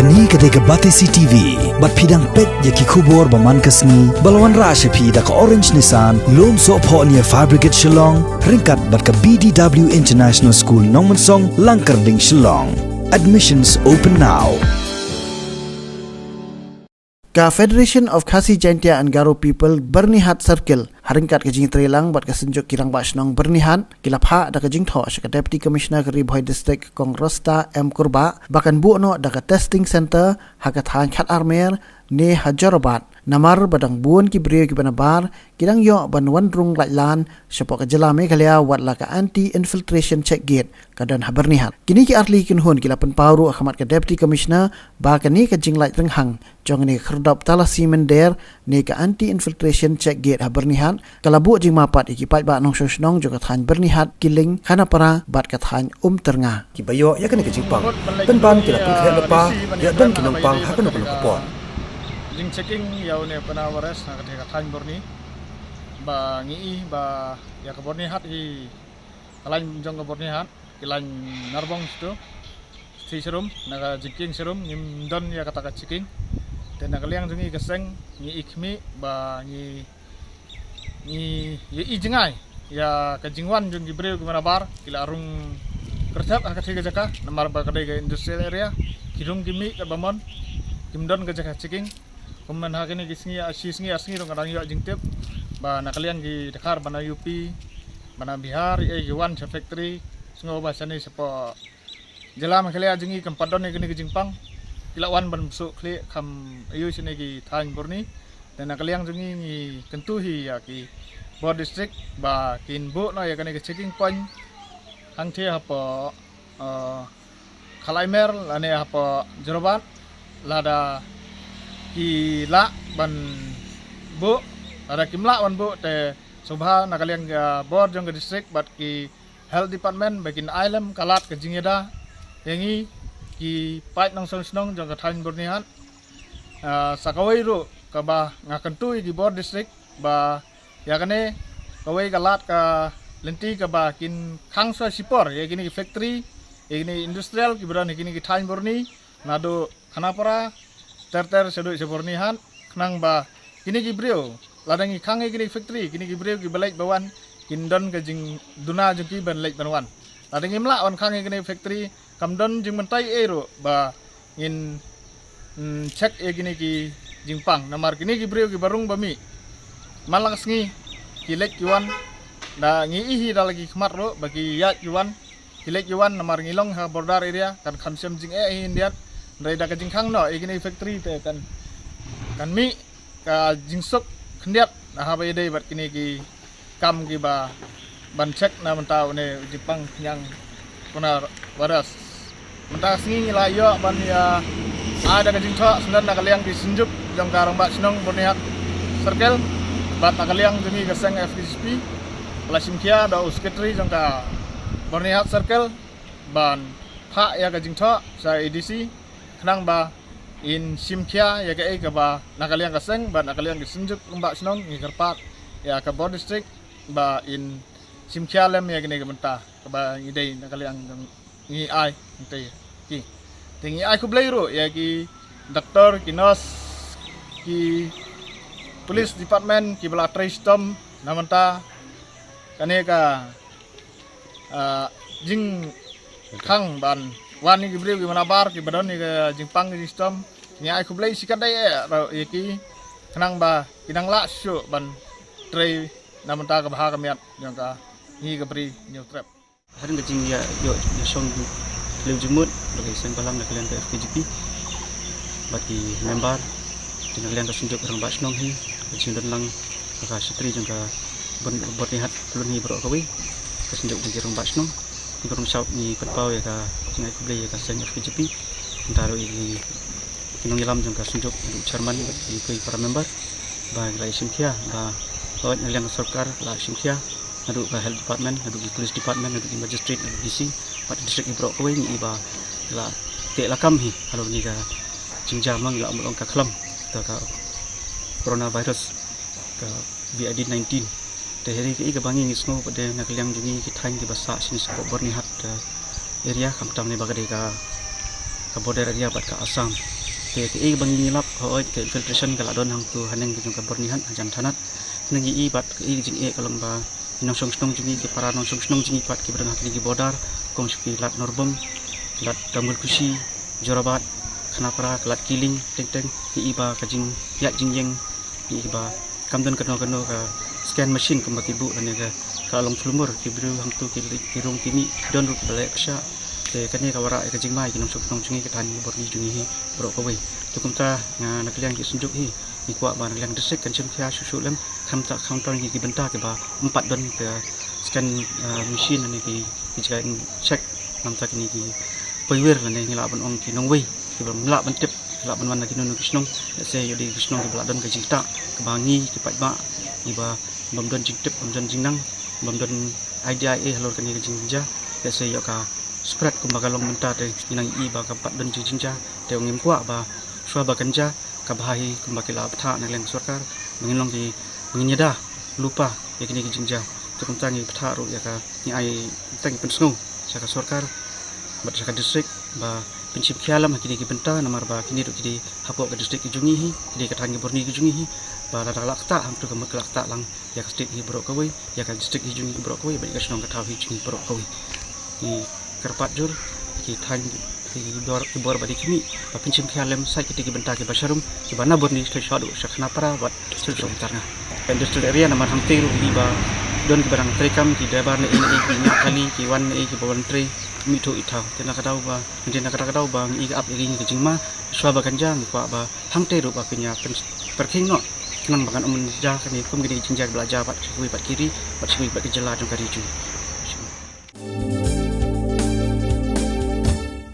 Kani ketika Batesi TV, bat pidang pet yaki kubur baman kasni, balawan rasha pi da ka Orange Nissan, loan so po niya Fabricate Shillong, ringkat bat ka BDW International School Nongmansong, Langkarding Shillong. Admissions open now. Ka Federation of Khasi Jaintia and Garo People Bernihat Circle haringkat ke jing trelang bat ka senjuk kirang basnong Bernihat kilapha da ka jing tho ka Deputy Commissioner ka Ribhoi District Kongrosta M Kurba bakan buno da ka testing center hakat han khat armer ne Hajarobat namar badang buon ki brio ki banabar kirang yo ban wandrung lan sepok ka jela Meghalaya wat la ka anti infiltration check gate kadan Bernihat kini ki arli kin hun kilapan pauru akhamat ka Deputy Commissioner ba ka ni ka jing lai renghang jong ni kherdap tala simen der ni ka anti infiltration check gate Bernihat kalabu jing mapat ikipat ba nong sosnong jo ka than Bernihat kiling khana para bat ka than terngah ki bayo ya kan ke jingpang dan ban kila pun khe lepa ya dan kinong pang hakan ko ko jing checking yaw ne panawares na ka than Borni ba ngi ba ya ka Bernihat hi kalain jong ka Bernihat kilan narbong sto si serum naga jiking serum nim don ya kata ka checking dan nakaliang jungi keseng ngi ikmi ba ngi i jengai ya kajingwan jung gibreu gimana bar kila arung kerjap ka tiga jaka namar ba kadai ga industrial area kidung gimi ka bamon kimdon ka jaka checking kuman ha kini gisngi asngi dong kadang yo jingtep ba nakaliang gi Dakar bana UP bana Bihar wan factory sengo ba sani sepo jela Meghalaya jungi kampadon ni kini jingpang kilawan ban besuk kli kam ayu sini ki than Borni dan nakaliang jungi ni kentuhi ya ki Bor district ba kin bu no ya kani ke checking point hang the apa Khalaimer lane apa Jerobat lada ki la ban bu ada kimla ban bu te subha nakaliang ga Bor jong ke district bat ki health department bakin island kalat ke jingeda yangi ki pait nong sonong jong ka than Bernihat sakawai ru ka ba ngakentu di Bor district ba ya kane kawai kalat ka lenti ka ba kin khangsa sipor ya kini factory ya kini industrial ki beran kini ki than Borni nado khanapara ter sedu se Bernihat knang ba kini ki brio ladangi khang kini factory kini ki brio ki balai bawan kindon ke jing duna jung ki ban lek banwan ladangi mla on khang kini factory kamdon jing mentai ero ba in check e gini ki jingpang namar kini ki brio ki barung bami malang sngi kilek yuan da ngi ihi da lagi khmat ro bagi ya yuan kilek yuan namar ngilong ha border area kan khamsem jing e indiat dai da ka jingkhang no e gini factory te kan mi ka jingsok khndiat ha ba dei bat kini ki kam ki ba ban check na mentau ne jingpang yang kuna waras mentah sngi layo ban ya ada ka jingtho sendan nakaliang ki sinjuk jong karang ba snong Bernihat circle bat nakaliang jemi keseng FDSP Lasimkia da usketri jong ka Bernihat circle ban pha ya ka jingtho sa EDC khnang ba in Simkia ya ka ba nakaliang keseng bat nakaliang ki sinjuk ba snong ngi kerpat ya ka Bor district ba in Simkia lem ya gini ka mentah ka ba ngidei nakaliang ngi ai ntai ki tingi ai kublai ro ya ki doktor ki nurse ki police department ki bala tristom namanta kane ka jing khang ban wani ki brio ki manabar ki badon ni ka jingpang ki system ni ai kublai sikadai ro ya ki kanang ba kinang la shu ban tray namanta ka bahar kamiat yang ka ni ka bri new trap harin ka jing ya yo song Leu jemut bagi sen balam nak kalian ke FPGP bagi member dengan kalian tersunjuk orang basnong hi sundan lang ka setri jangka Bernihat belum ni bro kawi tersunjuk dengan orang basnong ni kurang saup ni petpau ya ka jingai ku ya ka sen FPGP antara ini kinong ilam jangka sunjuk untuk chairman bagi para member bagi lai simkia ba lawat kalian sarkar la simkia aduk ka health department aduk police department aduk magistrate aduk DC pat district ibro ko ni iba la te lakam hi halo ni ka jingjamang la amulong ka khlam ta ka coronavirus ka VID-19 te heri ki ka bangi ngisno pade na kaliang jungi ki thain ki basa sini ko Bernihat area kam tam ni bagade ka ka border area bat ka Assam te i bangi ngilap hoi ke infiltration kala don hang tu haneng ke jong ka Bornihan ajan thanat nengi i bat i jing kalong ba nong song snong jingi ke para nong song snong jingi pat ke berang ki border kom spi lat Norbom lat Damul Kusi Jorabat Khanapara lat Kiling teng i ba ka jing ya jing yeng i ba kamdan kano ka scan machine kembaki bu dan ya kalong flumur ki biru hang tu ki rong kini don ru balai psa te kanya ka wara ka jing mai ki nong sok nong jungi ka tani bor ni jungi hi bro ko wei tu kum ta nga nak liang ki sunjuk hi ni kwa ba nak liang desek kan chen kya su lem kham ta counter ki benta ke ba 4 don ke scan machine ni ki jika check nam ta kini ki poiwer la ni la ban ong ki nong wei ki ba la ban tip la ban wan ki nong kisnong se yo di kisnong ki bla don ka jing ta ke bangi ki pat ba iba bom don jing tip bom don jing nang bom don IDIA halor kan ni jing ja ya se yo ka spread kum bagalong menta te inang i ba ka pat don jing ja te ngim kwa ba swa ba kanja ka bahai kum bakila ptha na leng sarkar mengilong ki menginyada lupa ya kini jing ja te kum tangi ptha ro ya ka ni ai tang pensngu sa ka sarkar bat sa ka district ba prinsip khialam kini ki benta namar ba kini ro kini hapok ka district ki jungi hi kini ka tangi borni ki jungi hi ba la lakta ham tu ka mak lakta lang ya ka district hi bro ka wei ya ka district hi jungi bro ka wei ba ka snong ka thaw hi jungi bro ka wei ni kerpat jur ki than ki dor ki bor badi kini ba prinsip khialam sai ki benta ki basharum ki bana borni ke shadu sakhna para bat sul som tarna industrial area namar ham te ro hi ba don ki barang trekam ki dabar ne ini ki nya kali ki wan ne ki bawan tre mito itau tena kadau ba tena kadau ba i ap ri ki jingma swa ba kanjang kwa ba hang te ro ba pinya perking no kenang bakan umun ja kani kum gidi jinja belajar bat kui bat kiri bat sui bat kejala jong kari ju